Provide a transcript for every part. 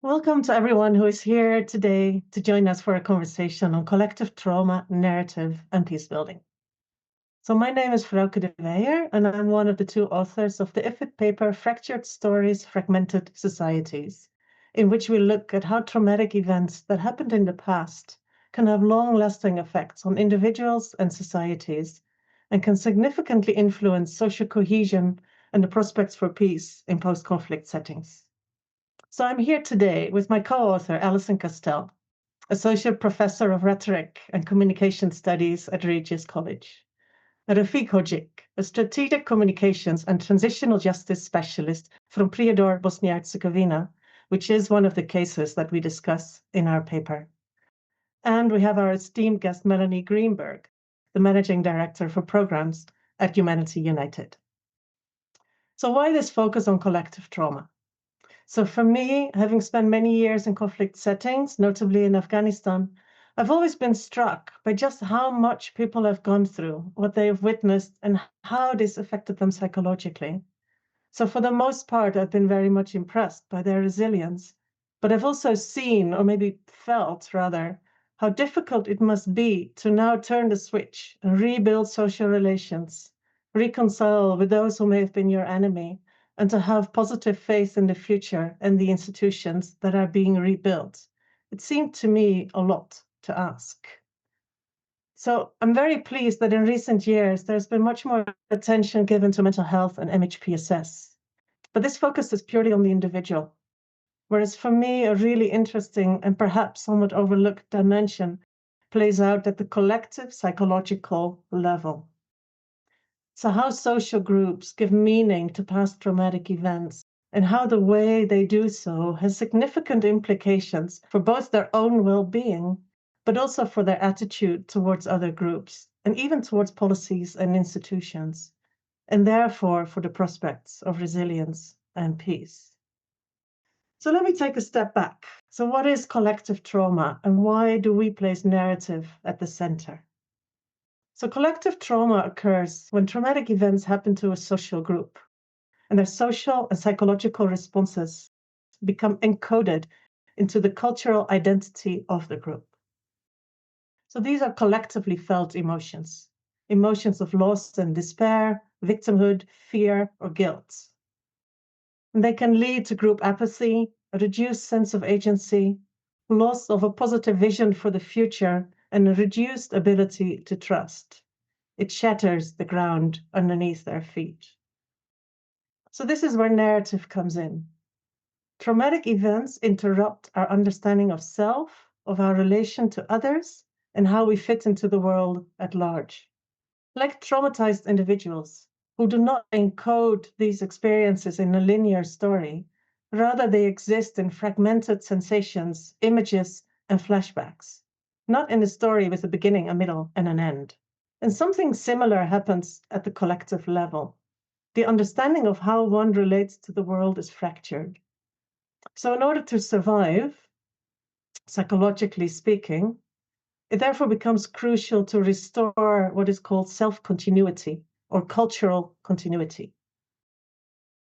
Welcome to everyone who is here today to join us for a conversation on collective trauma, narrative, and peace building. So my name is Frauke de Weijer, and I'm one of the two authors of the IFID paper, Fractured Stories, Fragmented Societies, in which we look at how traumatic events that happened in the past can have long-lasting effects on individuals and societies, and can significantly influence social cohesion and the prospects for peace in post-conflict settings. So I'm here today with my co-author, Alison Castell, Associate Professor of Rhetoric and Communication Studies at Regis College, and Rafik Hodzic, a Strategic Communications and Transitional Justice Specialist from Prijedor, Bosnia-Herzegovina, which is one of the cases that we discuss in our paper. And we have our esteemed guest, Melanie Greenberg, the Managing Director for Programs at Humanity United. So why this focus on collective trauma? So for me, having spent many years in conflict settings, notably in Afghanistan, I've always been struck by just how much people have gone through, what they have witnessed, and how this affected them psychologically. So for the most part, I've been very much impressed by their resilience, but I've also seen, or maybe felt rather, how difficult it must be to now turn the switch and rebuild social relations, reconcile with those who may have been your enemy, and to have positive faith in the future and the institutions that are being rebuilt. It seemed to me a lot to ask. So I'm very pleased that in recent years, there's been much more attention given to mental health and MHPSS. But this focus is purely on the individual. Whereas for me, a really interesting and perhaps somewhat overlooked dimension plays out at the collective psychological level. So how social groups give meaning to past traumatic events and how the way they do so has significant implications for both their own well-being, but also for their attitude towards other groups and even towards policies and institutions, and therefore for the prospects of resilience and peace. So let me take a step back. So what is collective trauma and why do we place narrative at the center? So collective trauma occurs when traumatic events happen to a social group, and their social and psychological responses become encoded into the cultural identity of the group. So these are collectively felt emotions, emotions of loss and despair, victimhood, fear, or guilt. And they can lead to group apathy, a reduced sense of agency, loss of a positive vision for the future, and a reduced ability to trust. It shatters the ground underneath their feet. So this is where narrative comes in. Traumatic events interrupt our understanding of self, of our relation to others, and how we fit into the world at large. Like traumatized individuals who do not encode these experiences in a linear story, rather they exist in fragmented sensations, images, and flashbacks, not in a story with a beginning, a middle, and an end. And something similar happens at the collective level. The understanding of how one relates to the world is fractured. So in order to survive, psychologically speaking, it therefore becomes crucial to restore what is called self-continuity or cultural continuity.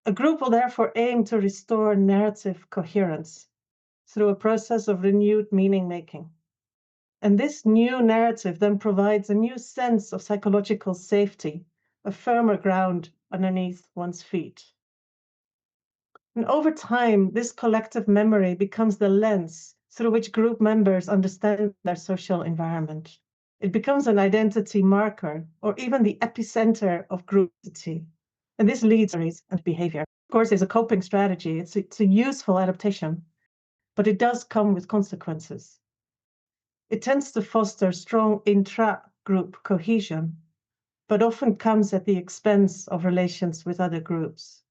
A group will therefore aim to restore narrative coherence through a process of renewed meaning-making. And this new narrative then provides a new sense of psychological safety, a firmer ground underneath one's feet. And over time, this collective memory becomes the lens through which group members understand their social environment. It becomes an identity marker or even the epicenter of group identity. And this leads to behavior. Of course, it's a coping strategy. It's a useful adaptation, but it does come with consequences. It tends to foster strong intra-group cohesion, but often comes at the expense of relations with other groups.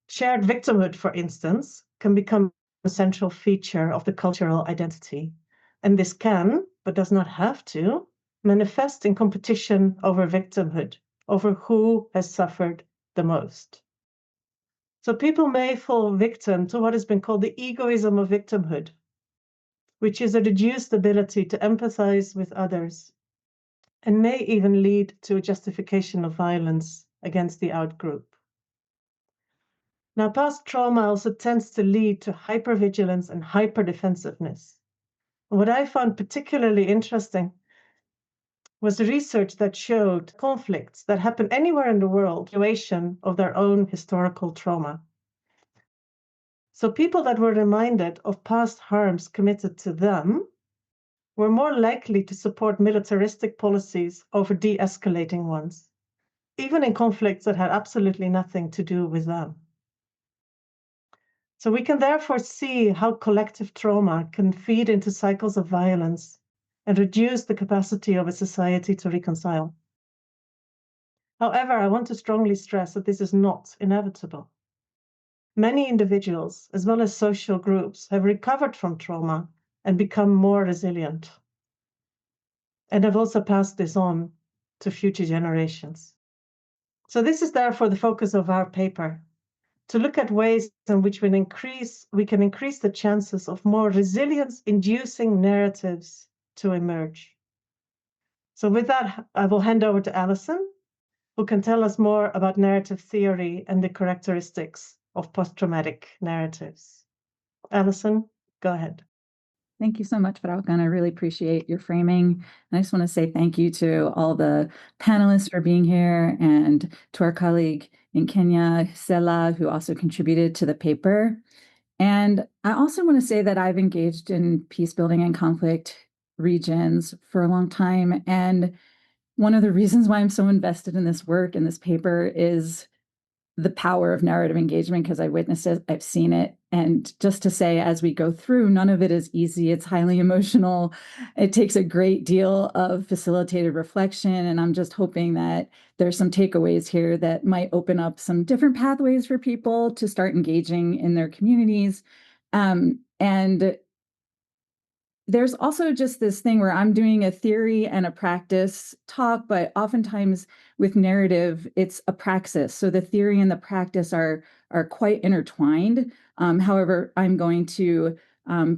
Shared victimhood, for instance, can become a central feature of the cultural identity, and this can, but does not have to, manifest in competition over victimhood, over who has suffered the most. So people may fall victim to what has been called the egoism of victimhood, which is a reduced ability to empathize with others, and may even lead to a justification of violence against the outgroup. Now, past trauma also tends to lead to hypervigilance and hyperdefensiveness. What I found particularly interesting was the research that showed conflicts that happen anywhere in the world, evaluation of their own historical trauma. So people that were reminded of past harms committed to them were more likely to support militaristic policies over de-escalating ones, even in conflicts that had absolutely nothing to do with them. So we can therefore see how collective trauma can feed into cycles of violence and reduce the capacity of a society to reconcile. However, I want to strongly stress that this is not inevitable. Many individuals, as well as social groups, have recovered from trauma and become more resilient, and have also passed this on to future generations. So this is therefore the focus of our paper, to look at ways in which we can increase the chances of more resilience-inducing narratives to emerge. So with that, I will hand over to Alison, who can tell us more about narrative theory and the characteristics of post-traumatic narratives. Alison, go ahead. Thank you so much, Frauke, and I really appreciate your framing. And I just want to say thank you to all the panelists for being here and to our colleague in Kenya, Sela, who also contributed to the paper. And I also want to say that I've engaged in peace building and conflict regions for a long time. And one of the reasons why I'm so invested in this work and this paper is the power of narrative engagement, because I witnessed it, I've seen it. And just to say, as we go through, none of it is easy. It's highly emotional. It takes a great deal of facilitated reflection. And I'm just hoping that there's some takeaways here that might open up some different pathways for people to start engaging in their communities. And there's also just this thing where I'm doing a theory and a practice talk, but oftentimes with narrative, it's a praxis. So the theory and the practice are quite intertwined. However, I'm going to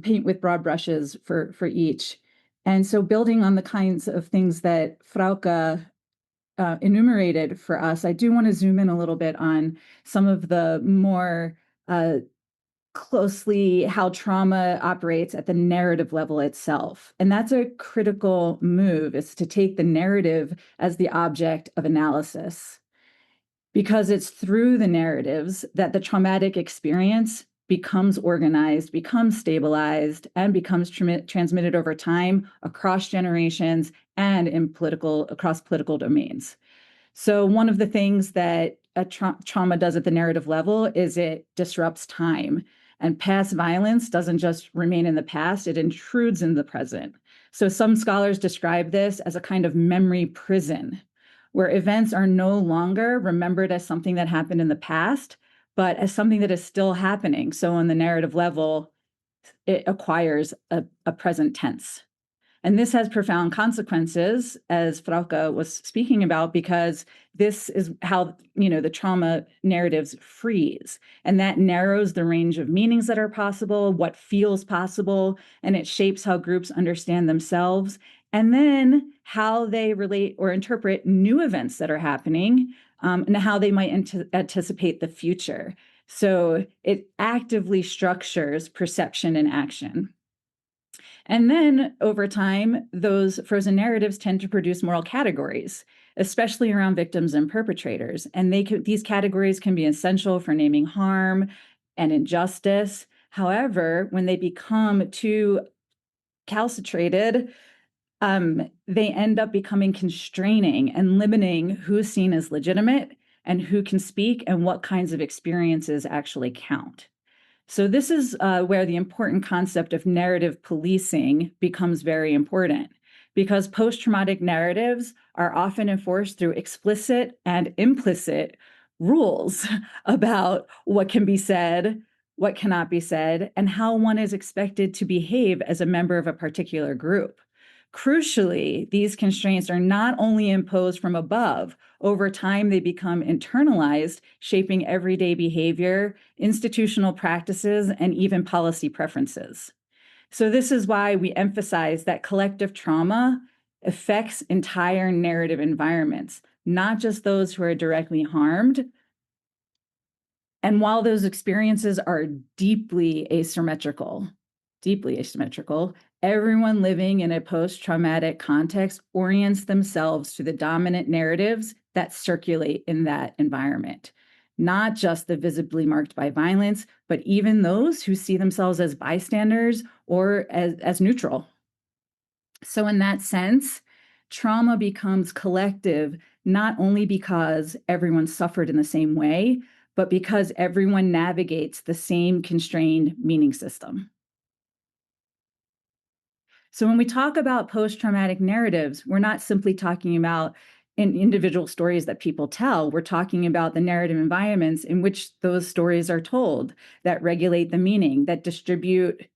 paint with broad brushes for each. And so building on the kinds of things that Frauke enumerated for us, I do want to zoom in a little bit on some of the more closely how trauma operates at the narrative level itself. And that's a critical move, is to take the narrative as the object of analysis, because it's through the narratives that the traumatic experience becomes organized, becomes stabilized, and becomes transmitted over time across generations and across political domains. So one of the things that a trauma does at the narrative level is it disrupts time. And past violence doesn't just remain in the past, it intrudes in the present. So some scholars describe this as a kind of memory prison, where events are no longer remembered as something that happened in the past, but as something that is still happening. So on the narrative level, it acquires a present tense. And this has profound consequences, as Frauke was speaking about, because this is how, the trauma narratives freeze. And that narrows the range of meanings that are possible, what feels possible, and it shapes how groups understand themselves, and then how they relate or interpret new events that are happening, and how they might anticipate the future. So it actively structures perception and action. And then over time, those frozen narratives tend to produce moral categories, especially around victims and perpetrators. And these categories can be essential for naming harm and injustice. However, when they become too calcitrated, they end up becoming constraining and limiting who's seen as legitimate and who can speak and what kinds of experiences actually count. So this is where the important concept of narrative policing becomes very important, because post-traumatic narratives are often enforced through explicit and implicit rules about what can be said, what cannot be said, and how one is expected to behave as a member of a particular group. Crucially, these constraints are not only imposed from above. Over time, they become internalized, shaping everyday behavior, institutional practices, and even policy preferences. So this is why we emphasize that collective trauma affects entire narrative environments, not just those who are directly harmed. And while those experiences are deeply asymmetrical, everyone living in a post-traumatic context orients themselves to the dominant narratives that circulate in that environment, not just the visibly marked by violence, but even those who see themselves as bystanders or as neutral. So in that sense, trauma becomes collective, not only because everyone suffered in the same way, but because everyone navigates the same constrained meaning system. So when we talk about post-traumatic narratives, we're not simply talking about individual stories that people tell. We're talking about the narrative environments in which those stories are told, that regulate the meaning, that distribute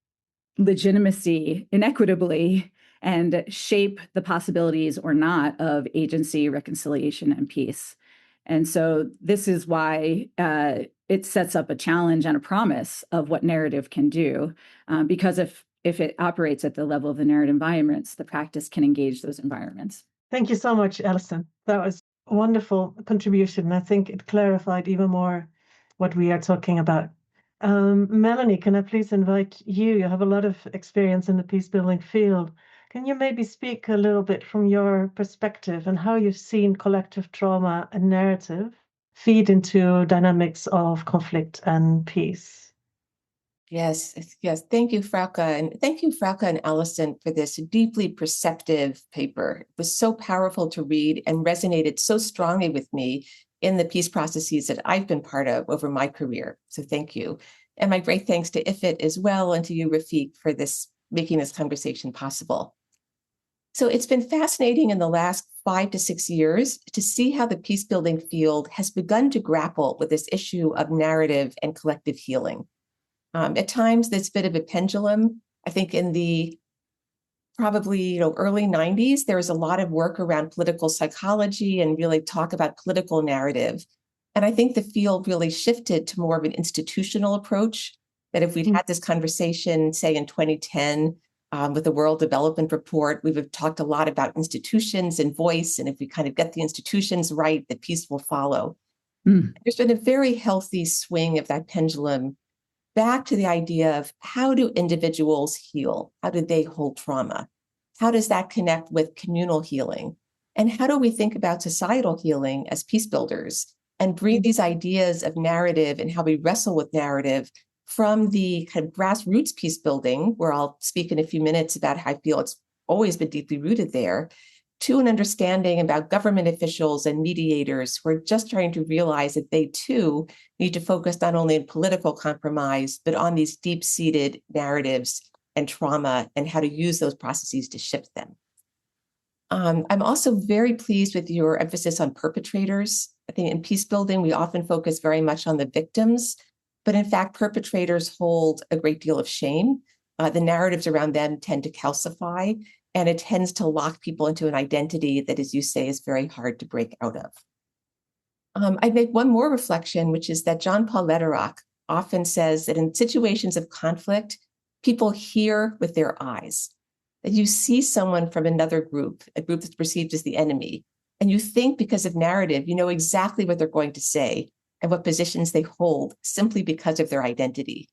legitimacy inequitably, and shape the possibilities or not of agency, reconciliation, and peace. And so this is why it sets up a challenge and a promise of what narrative can do, because if it operates at the level of the narrative environments, the practice can engage those environments. Thank you so much, Alison. That was a wonderful contribution. I think it clarified even more what we are talking about. Melanie, can I please invite you? You have a lot of experience in the peace building field. Can you maybe speak a little bit from your perspective and how you've seen collective trauma and narrative feed into dynamics of conflict and peace? Yes. Thank you, Frauke. And thank you, Frauke and Alison, for this deeply perceptive paper. It was so powerful to read and resonated so strongly with me in the peace processes that I've been part of over my career. So thank you. And my great thanks to IFIT as well, and to you, Rafiq, for making this conversation possible. So it's been fascinating in the last 5 to 6 years to see how the peace building field has begun to grapple with this issue of narrative and collective healing. At times, there's a bit of a pendulum. I think in the probably early 90s, there was a lot of work around political psychology and really talk about political narrative. And I think the field really shifted to more of an institutional approach, that if we'd had this conversation, say in 2010, with the World Development Report, we would have talked a lot about institutions and voice. And if we kind of get the institutions right, the peace will follow. There's been a very healthy swing of that pendulum back to the idea of how do individuals heal? How do they hold trauma? How does that connect with communal healing? And how do we think about societal healing as peace builders and bring these ideas of narrative and how we wrestle with narrative from the kind of grassroots peace building, where I'll speak in a few minutes about how I feel it's always been deeply rooted there, to an understanding about government officials and mediators who are just trying to realize that they too need to focus not only on political compromise, but on these deep-seated narratives and trauma and how to use those processes to shift them. I'm also very pleased with your emphasis on perpetrators. I think in peace building, we often focus very much on the victims, but in fact, perpetrators hold a great deal of shame. The narratives around them tend to calcify, and it tends to lock people into an identity that, as you say, is very hard to break out of. I'd make one more reflection, which is that John Paul Lederach often says that in situations of conflict, people hear with their eyes, that you see someone from another group, a group that's perceived as the enemy, and you think because of narrative, you know exactly what they're going to say and what positions they hold simply because of their identity.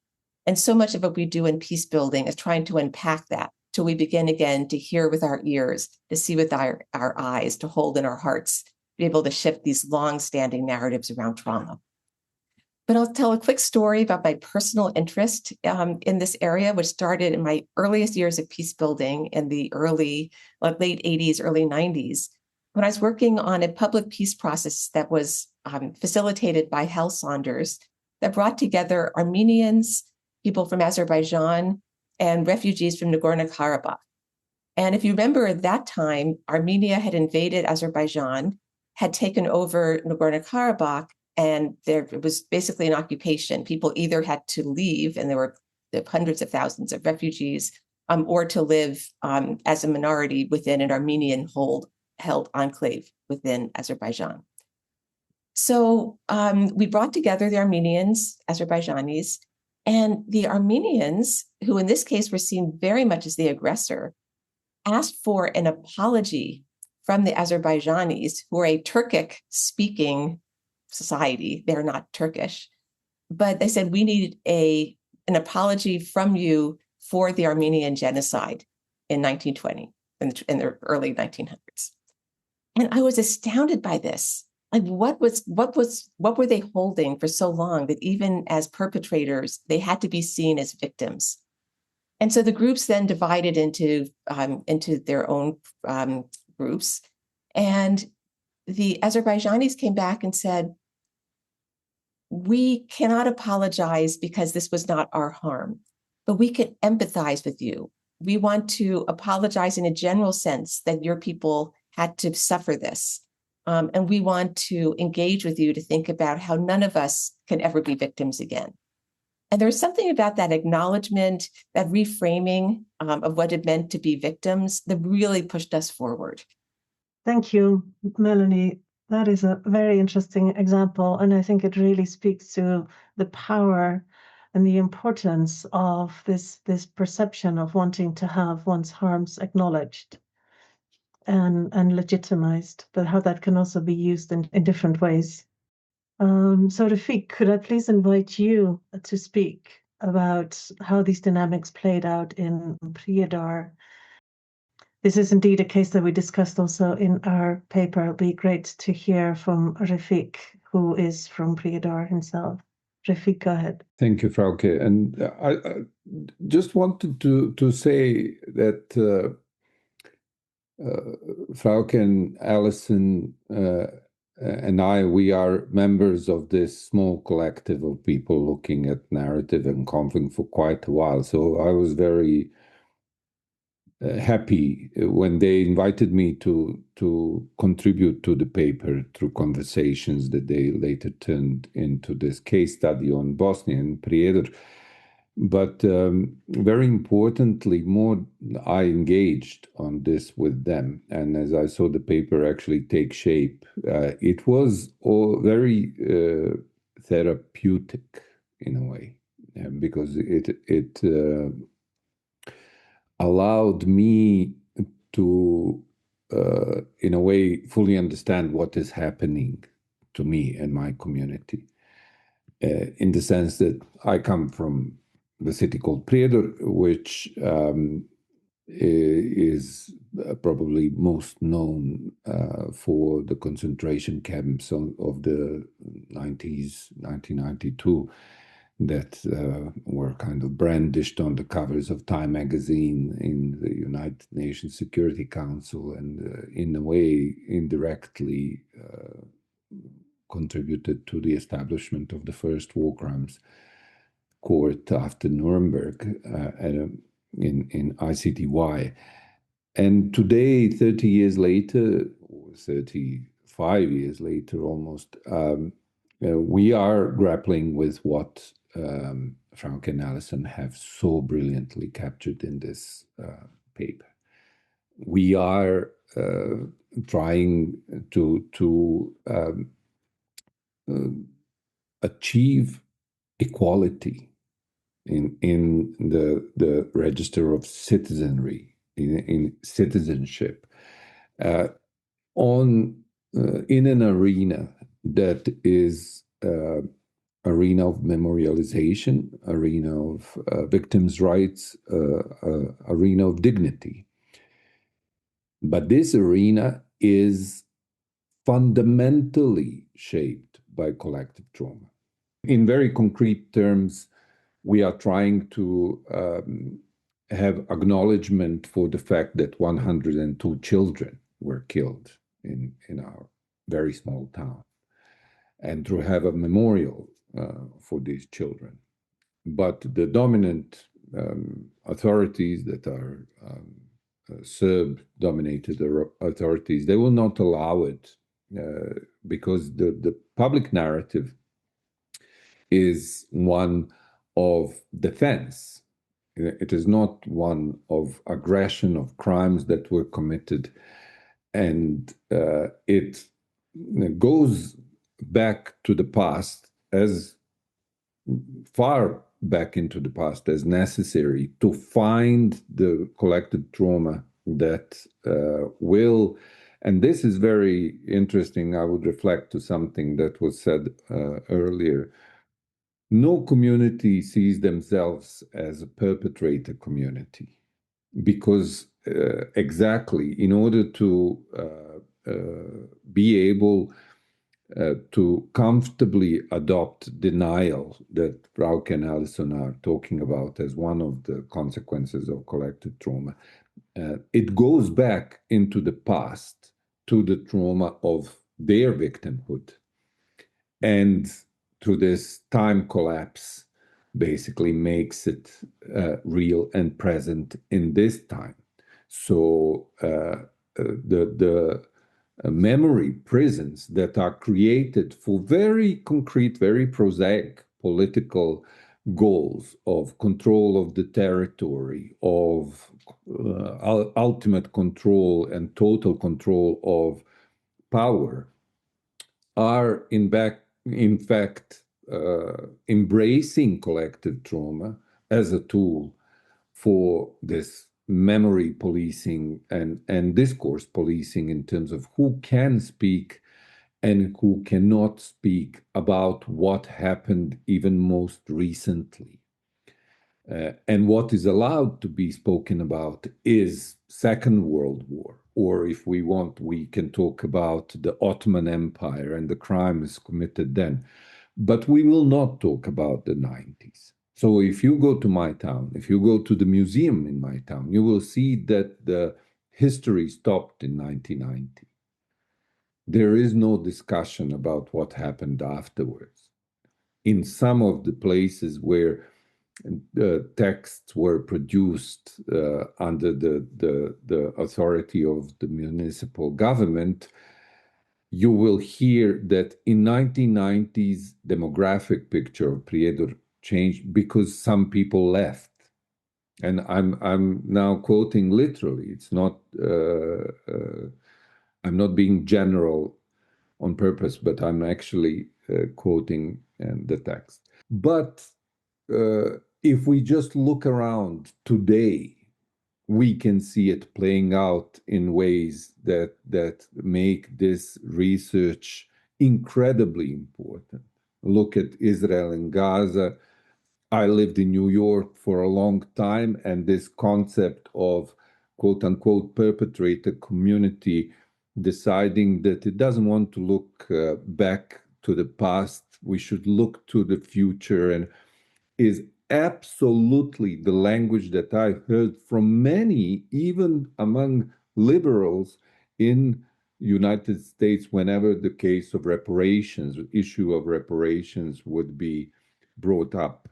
And so much of what we do in peace building is trying to unpack that till we begin again to hear with our ears, to see with our eyes, to hold in our hearts, be able to shift these long-standing narratives around trauma. But I'll tell a quick story about my personal interest in this area, which started in my earliest years of peace building in the late 80s, early 90s, when I was working on a public peace process that was facilitated by Hal Saunders, that brought together Armenians, people from Azerbaijan, and refugees from Nagorno-Karabakh. And if you remember at that time, Armenia had invaded Azerbaijan, had taken over Nagorno-Karabakh, and it was basically an occupation. People either had to leave, and there were hundreds of thousands of refugees, or to live as a minority within an Armenian held enclave within Azerbaijan. So we brought together the Armenians, Azerbaijanis, and the Armenians, who in this case were seen very much as the aggressor, asked for an apology from the Azerbaijanis, who are a Turkic-speaking society. They're not Turkish. but they said we need an apology from you for the Armenian genocide in 1920, in the early 1900s. And I was astounded by this. Like, what were they holding for so long that even as perpetrators, they had to be seen as victims? And so the groups then divided into their own groups. And the Azerbaijanis came back and said, we cannot apologize because this was not our harm, but we can empathize with you. We want to apologize in a general sense that your people had to suffer this. And we want to engage with you to think about how none of us can ever be victims again. And there's something about that acknowledgement, that reframing of what it meant to be victims that really pushed us forward. Thank you, Melanie. That is a very interesting example, and I think it really speaks to the power and the importance of this perception of wanting to have one's harms acknowledged and legitimized, but how that can also be used in different ways. So Rafik, could I please invite you to speak about how these dynamics played out in Prijedor? This is indeed a case that we discussed also in our paper. It'll be great to hear from Rafik, who is from Prijedor himself. Rafik, go ahead. Thank you, Frauke. And I just wanted to say that Frauke and Alison and we are members of this small collective of people looking at narrative and conflict for quite a while. So I was very happy when they invited me to contribute to the paper through conversations that they later turned into this case study on Bosnia and Prijedor. But very importantly, I engaged on this with them. And as I saw the paper actually take shape, it was all very therapeutic in a way, because it allowed me to, in a way, fully understand what is happening to me and my community. In the sense that I come from the city called Prijedor, which is probably most known for the concentration camps of the 90s, 1992, that were kind of brandished on the covers of Time magazine in the United Nations Security Council, and in a way indirectly contributed to the establishment of the first war crimes court after Nuremberg in ICTY. And today, 30 years later, or 35 years later almost, we are grappling with what Frauke and Alison have so brilliantly captured in this paper. We are trying to achieve equality in the register of citizenry, in citizenship, in an arena that is arena of memorialization, arena of victims' rights, arena of dignity. But this arena is fundamentally shaped by collective trauma. In very concrete terms, we are trying to have acknowledgement for the fact that 102 children were killed in our very small town, and to have a memorial for these children. But the dominant authorities that are Serb-dominated authorities, they will not allow it because the public narrative is one of defense. It is not one of aggression, of crimes that were committed. And it goes back to the past, as far back into the past as necessary, to find the collective trauma that will, and this is very interesting, I would reflect to something that was said earlier, no community sees themselves as a perpetrator community, because exactly in order to be able to comfortably adopt denial that Frauke and Allison are talking about as one of the consequences of collective trauma, it goes back into the past to the trauma of their victimhood. And to this time collapse basically makes it real and present in this time. So the memory prisons that are created for very concrete, very prosaic political goals of control of the territory, of ultimate control and total control of power, are in fact embracing collective trauma as a tool for this memory policing and discourse policing in terms of who can speak and who cannot speak about what happened even most recently. And what is allowed to be spoken about is Second World War, or if we want, we can talk about the Ottoman Empire and the crimes committed then. But we will not talk about the 90s. So if you go to my town, if you go to the museum in my town, you will see that the history stopped in 1990. There is no discussion about what happened afterwards. In some of the places where texts were produced under the authority of the municipal government, you will hear that in 1990s demographic picture of Prijedor changed because some people left. And I'm now quoting literally. It's not I'm not being general on purpose, but I'm actually quoting the text. But if we just look around today, we can see it playing out in ways that make this research incredibly important. Look at Israel and Gaza. I lived in New York for a long time, and this concept of quote unquote perpetrator community deciding that it doesn't want to look back to the past, we should look to the future, and is absolutely the language that I heard from many, even among liberals in United States, whenever the case of reparations, issue of reparations would be brought up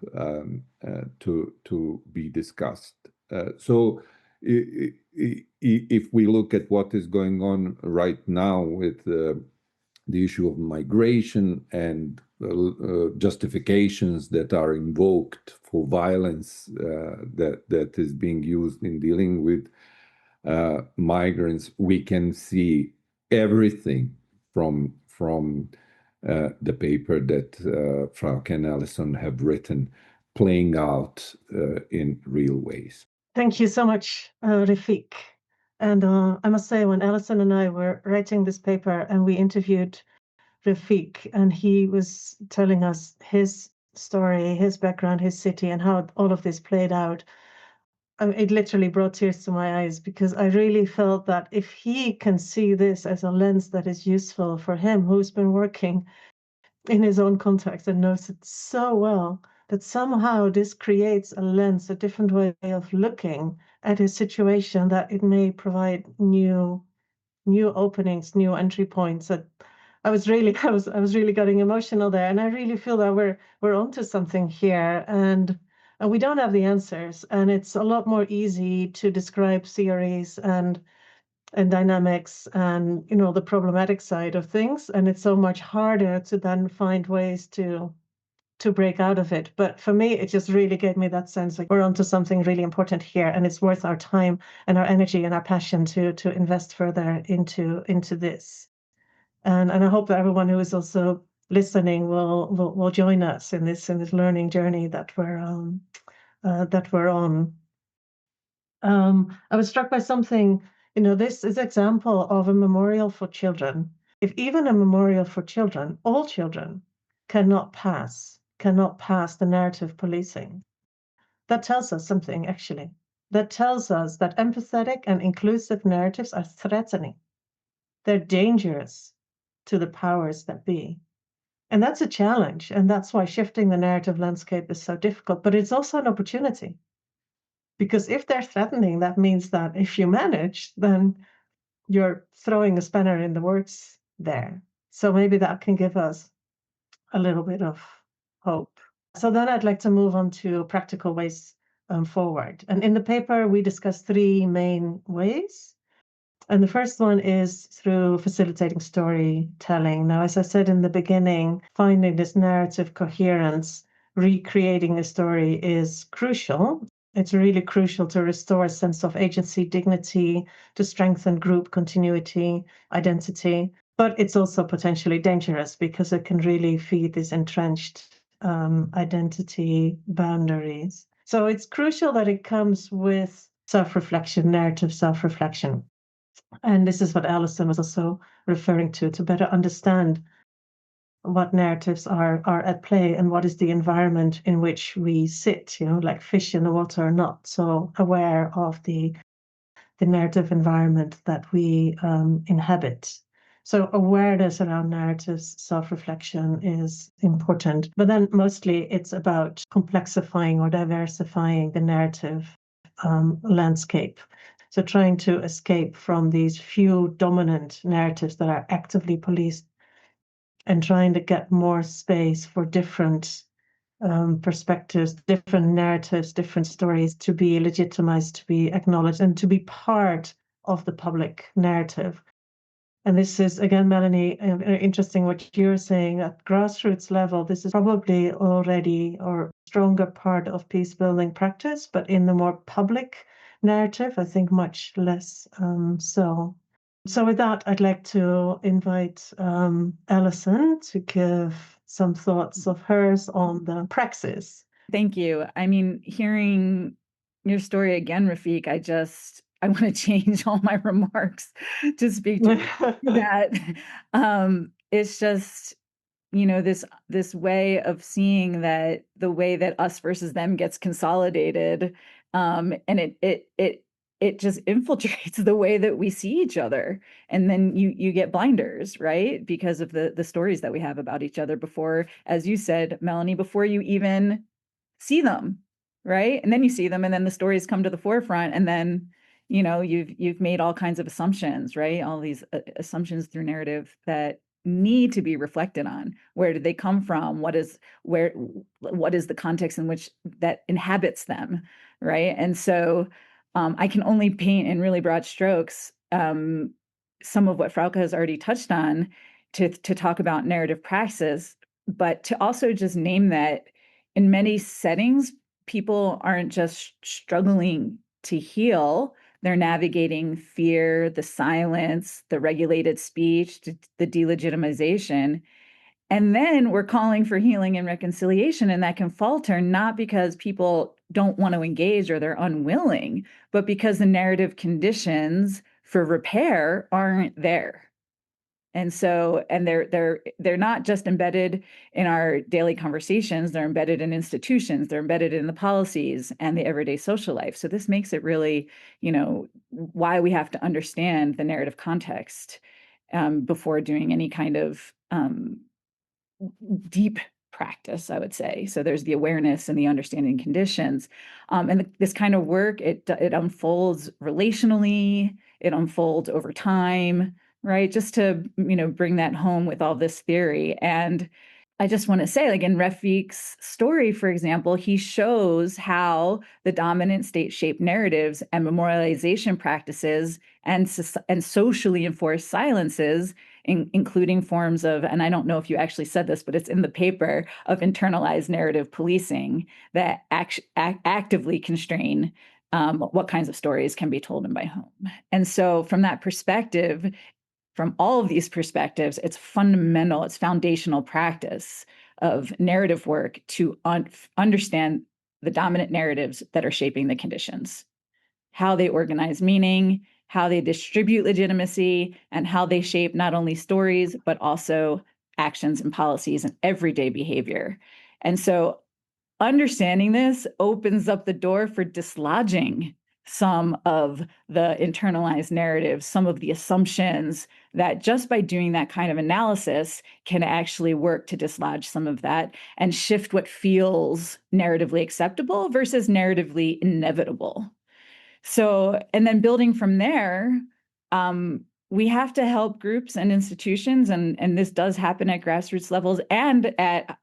to be discussed. So if we look at what is going on right now with the issue of migration and justifications that are invoked for violence that is being used in dealing with migrants, we can see everything from the paper that Frauke and Allison have written playing out in real ways. Thank you so much, Rafik. And I must say, when Allison and I were writing this paper and we interviewed Rafik, and he was telling us his story, his background, his city, and how all of this played out, it literally brought tears to my eyes, because I really felt that if he can see this as a lens that is useful for him, who's been working in his own context and knows it so well, that somehow this creates a lens, a different way of looking at his situation, that it may provide new openings, new entry points. That I was really getting emotional there, and I really feel that we're onto something here, and we don't have the answers, and it's a lot more easy to describe theories and dynamics and the problematic side of things, and it's so much harder to then find ways to break out of it. But for me, it just really gave me that sense like we're onto something really important here, and it's worth our time and our energy and our passion to invest further into this. And I hope that everyone who is also listening will join us in this learning journey that we're on. I was struck by something. This is example of a memorial for children. If even a memorial for children, all children, cannot pass cannot pass the narrative policing. That tells us something, actually. That tells us that empathetic and inclusive narratives are threatening. They're dangerous to the powers that be. And that's a challenge. And that's why shifting the narrative landscape is so difficult. But it's also an opportunity. Because if they're threatening, that means that if you manage, then you're throwing a spanner in the works there. So maybe that can give us a little bit of hope. So then I'd like to move on to practical ways forward. And in the paper, we discuss 3 main ways. And the first one is through facilitating storytelling. Now, as I said in the beginning, finding this narrative coherence, recreating a story is crucial. It's really crucial to restore a sense of agency, dignity, to strengthen group continuity, identity. But it's also potentially dangerous because it can really feed these entrenched identity boundaries. So it's crucial that it comes with self-reflection, narrative self-reflection. And this is what Alison was also referring to better understand what narratives are at play and what is the environment in which we sit, like fish in the water, not so aware of the narrative environment that we inhabit. So awareness around narratives, self-reflection is important. But then mostly it's about complexifying or diversifying the narrative landscape. So trying to escape from these few dominant narratives that are actively policed and trying to get more space for different perspectives, different narratives, different stories to be legitimized, to be acknowledged, and to be part of the public narrative. And this is, again, Melanie, interesting what you're saying. At grassroots level, this is probably already or stronger part of peace building practice, but in the more public narrative, I think much less so. So with that, I'd like to invite Alison to give some thoughts of hers on the praxis. Thank you. I mean, hearing your story again, Rafiq, I want to change all my remarks to speak to that. It's just, this way of seeing that the way that us versus them gets consolidated, and it just infiltrates the way that we see each other. And then you get blinders, right? Because of the stories that we have about each other before, as you said, Melanie, before you even see them, right? And then you see them, and then the stories come to the forefront, and then you've made all kinds of assumptions, right? All these assumptions through narrative that need to be reflected on. Where did they come from? What is the context in which that inhabits them, right? And so I can only paint in really broad strokes some of what Frauke has already touched on to talk about narrative praxis, but to also just name that in many settings, people aren't just struggling to heal, they're navigating fear, the silence, the regulated speech, the delegitimization. And then we're calling for healing and reconciliation, and that can falter not because people don't want to engage or they're unwilling, but because the narrative conditions for repair aren't there. And so, and they're not just embedded in our daily conversations, they're embedded in institutions, they're embedded in the policies and the everyday social life. So this makes it really, why we have to understand the narrative context before doing any kind of deep practice, I would say. So there's the awareness and the understanding conditions. And this kind of work, it unfolds relationally, it unfolds over time, right? Just to, bring that home with all this theory. And I just want to say, like in Rafiq's story, for example, he shows how the dominant state-shaped narratives and memorialization practices and socially enforced silences, including forms of, and I don't know if you actually said this, but it's in the paper, of internalized narrative policing that actively constrain what kinds of stories can be told in my home. And so from that perspective, from all of these perspectives, it's fundamental, it's foundational practice of narrative work to understand the dominant narratives that are shaping the conditions, how they organize meaning, how they distribute legitimacy, and how they shape not only stories, but also actions and policies and everyday behavior. And so understanding this opens up the door for dislodging some of the internalized narratives, some of the assumptions that just by doing that kind of analysis can actually work to dislodge some of that and shift what feels narratively acceptable versus narratively inevitable. So, and then building from there, we have to help groups and institutions, and this does happen at grassroots levels and at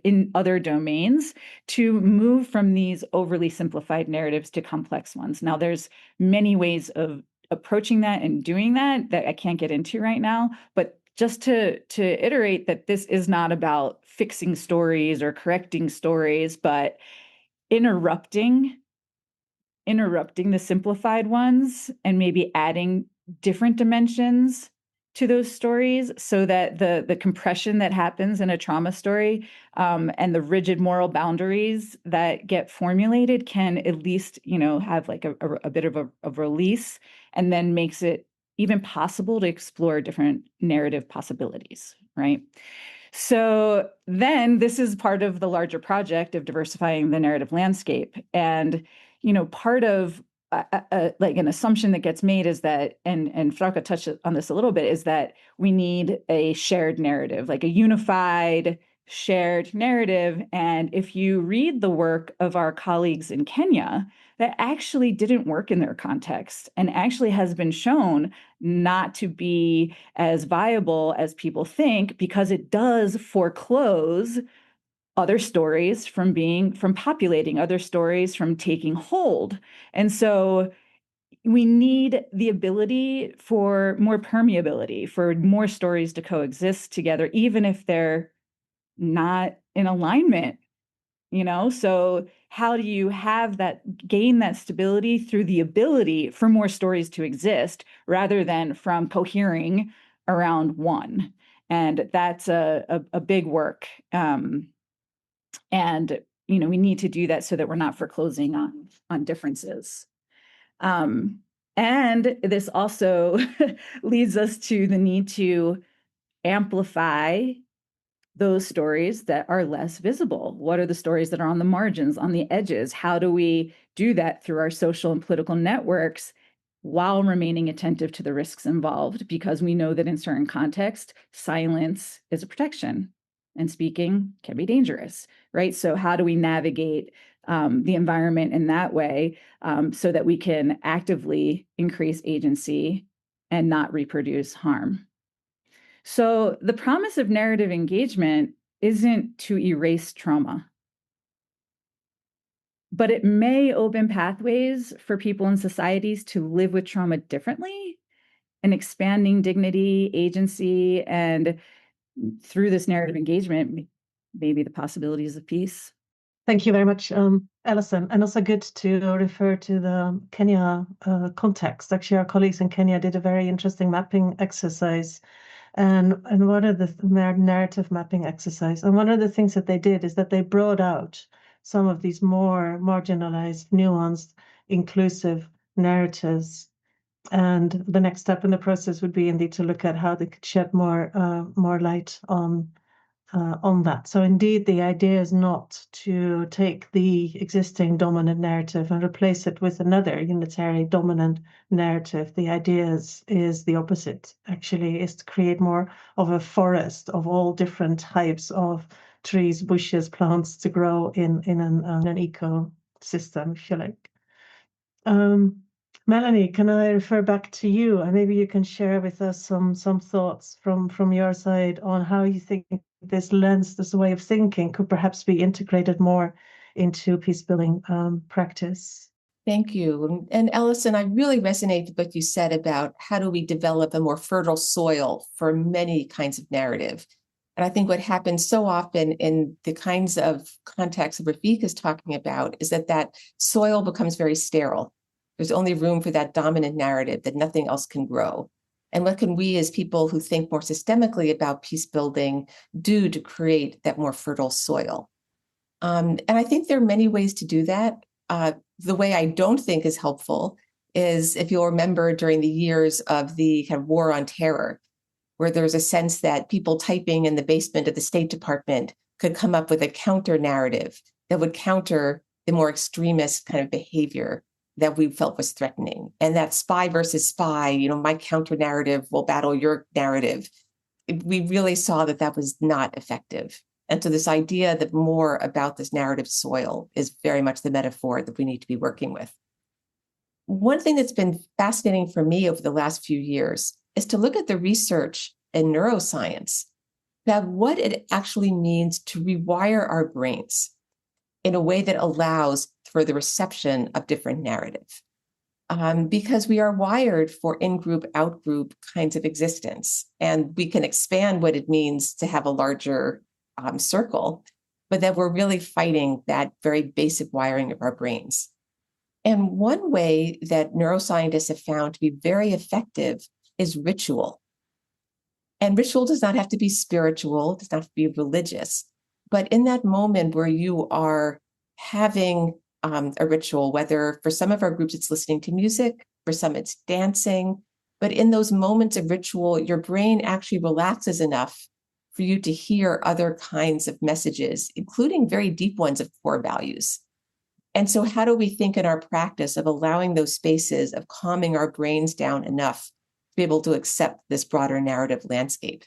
in other domains, to move from these overly simplified narratives to complex ones. Now, there's many ways of approaching that and doing that I can't get into right now, but just to iterate that this is not about fixing stories or correcting stories, but interrupting the simplified ones and maybe adding different dimensions to those stories so that the compression that happens in a trauma story and the rigid moral boundaries that get formulated can at least, have like a bit of a release, and then makes it even possible to explore different narrative possibilities, right? So then this is part of the larger project of diversifying the narrative landscape. And part of like an assumption that gets made is that, and Frauke touched on this a little bit, is that we need a shared narrative, like a unified shared narrative. And if you read the work of our colleagues in Kenya, that actually didn't work in their context and actually has been shown not to be as viable as people think, because it does foreclose other stories from populating, other stories from taking hold. And so we need the ability for more permeability, for more stories to coexist together, even if they're not in alignment, So how do you gain that stability through the ability for more stories to exist rather than from cohering around one? And that's a big work. And we need to do that so that we're not foreclosing on differences. And this also leads us to the need to amplify those stories that are less visible. What are the stories that are on the margins, on the edges? How do we do that through our social and political networks while remaining attentive to the risks involved? Because we know that in certain contexts, silence is a protection and speaking can be dangerous, right? So how do we navigate the environment in that way so that we can actively increase agency and not reproduce harm? So the promise of narrative engagement isn't to erase trauma, but it may open pathways for people and societies to live with trauma differently and expanding dignity, agency, and through this narrative engagement, maybe the possibilities of peace. Thank you very much, Alison. And also good to refer to the Kenya context. Actually, our colleagues in Kenya did a very interesting mapping exercise. And one of the narrative mapping exercise, and one of the things that they did is that they brought out some of these more marginalized, nuanced, inclusive narratives. And the next step in the process would be indeed to look at how they could shed more light on that. So indeed, the idea is not to take the existing dominant narrative and replace it with another unitary dominant narrative. The idea is the opposite, actually, is to create more of a forest of all different types of trees, bushes, plants to grow in an ecosystem, if you like. Melanie, can I refer back to you? And maybe you can share with us some thoughts from your side on how you think this lens, this way of thinking, could perhaps be integrated more into peace building practice. Thank you. And Alison, I really resonate with what you said about how do we develop a more fertile soil for many kinds of narrative. And I think what happens so often in the kinds of contexts that Rafiq is talking about is that soil becomes very sterile. There's only room for that dominant narrative that nothing else can grow. And what can we, as people who think more systemically about peace building, do to create that more fertile soil? And I think there are many ways to do that. The way I don't think is helpful is, if you'll remember, during the years of the kind of war on terror, where there's a sense that people typing in the basement of the State Department could come up with a counter narrative that would counter the more extremist kind of behavior that we felt was threatening. And that spy versus spy, my counter narrative will battle your narrative. We really saw that that was not effective. And so this idea that more about this narrative soil is very much the metaphor that we need to be working with. One thing that's been fascinating for me over the last few years is to look at the research in neuroscience about what it actually means to rewire our brains in a way that allows for the reception of different narrative. Because we are wired for in-group, out-group kinds of existence, and we can expand what it means to have a larger circle, but that we're really fighting that very basic wiring of our brains. And one way that neuroscientists have found to be very effective is ritual. And ritual does not have to be spiritual, it does not have to be religious, but in that moment where you are having a ritual, whether for some of our groups it's listening to music, for some it's dancing, but in those moments of ritual, your brain actually relaxes enough for you to hear other kinds of messages, including very deep ones of core values. And so how do we think in our practice of allowing those spaces of calming our brains down enough to be able to accept this broader narrative landscape?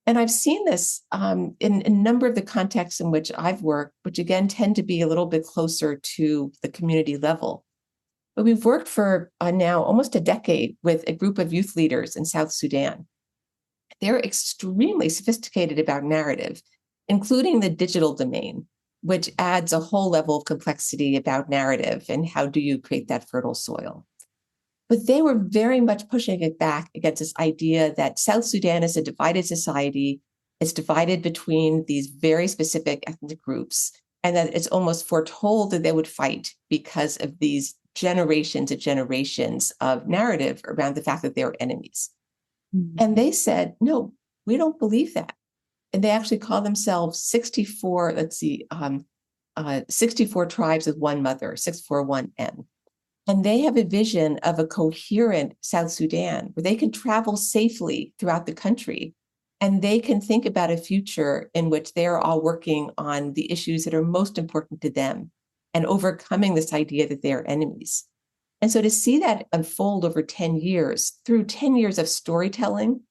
And I've seen this in a number of the contexts in which I've worked, which again tend to be a little bit closer to the community level. But we've worked for now almost a decade with a group of youth leaders in South Sudan. They're extremely sophisticated about narrative, including the digital domain, which adds a whole level of complexity about narrative and how do you create that fertile soil. But they were very much pushing it back against this idea that South Sudan is a divided society. It's divided between these very specific ethnic groups, and that it's almost foretold that they would fight because of these generations and generations of narrative around the fact that they were enemies. Mm-hmm. And they said, no, we don't believe that. And they actually call themselves 64 tribes with one mother, 641N. And they have a vision of a coherent South Sudan where they can travel safely throughout the country. And they can think about a future in which they're all working on the issues that are most important to them and overcoming this idea that they are enemies. And so to see that unfold over 10 years, through 10 years of storytelling,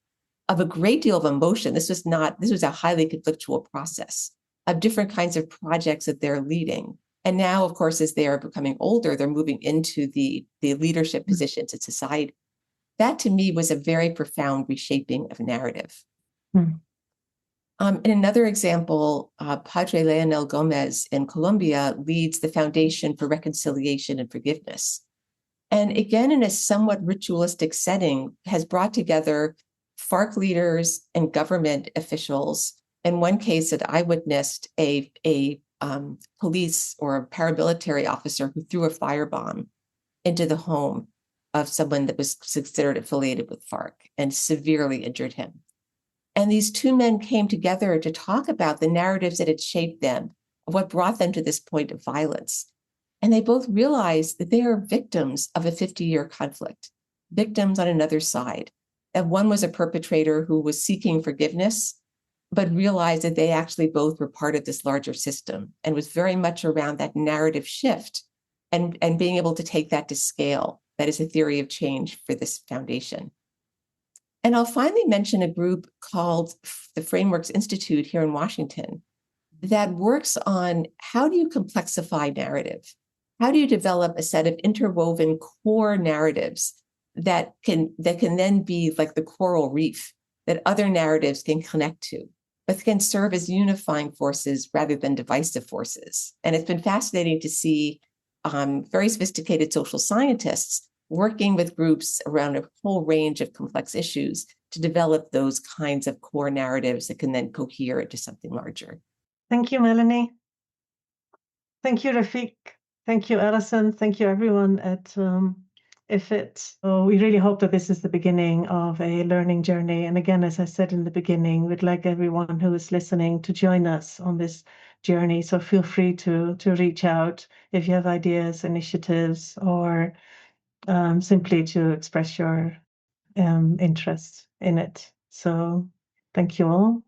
of a great deal of emotion, this was a highly conflictual process of different kinds of projects that they're leading. And now, of course, as they are becoming older, they're moving into the leadership positions in society. That, to me, was a very profound reshaping of narrative. In another example, Padre Leonel Gomez in Colombia leads the Foundation for Reconciliation and Forgiveness. And again, in a somewhat ritualistic setting, has brought together FARC leaders and government officials. In one case that I witnessed, a police or a paramilitary officer who threw a firebomb into the home of someone that was considered affiliated with FARC and severely injured him. And these two men came together to talk about the narratives that had shaped them, of what brought them to this point of violence. And they both realized that they are victims of a 50-year conflict, victims on another side. That one was a perpetrator who was seeking forgiveness, but realized that they actually both were part of this larger system, and was very much around that narrative shift and being able to take that to scale. That is a theory of change for this foundation. And I'll finally mention a group called the Frameworks Institute here in Washington that works on how do you complexify narrative? How do you develop a set of interwoven core narratives that can then be like the coral reef that other narratives can connect to, but can serve as unifying forces rather than divisive forces? And it's been fascinating to see very sophisticated social scientists working with groups around a whole range of complex issues to develop those kinds of core narratives that can then cohere into something larger. Thank you, Melanie. Thank you, Rafiq. Thank you, Alison. Thank you, everyone at IFIT. We really hope that this is the beginning of a learning journey. And again, as I said in the beginning, we'd like everyone who is listening to join us on this journey. So feel free to reach out if you have ideas, initiatives, or simply to express your interest in it. So thank you all.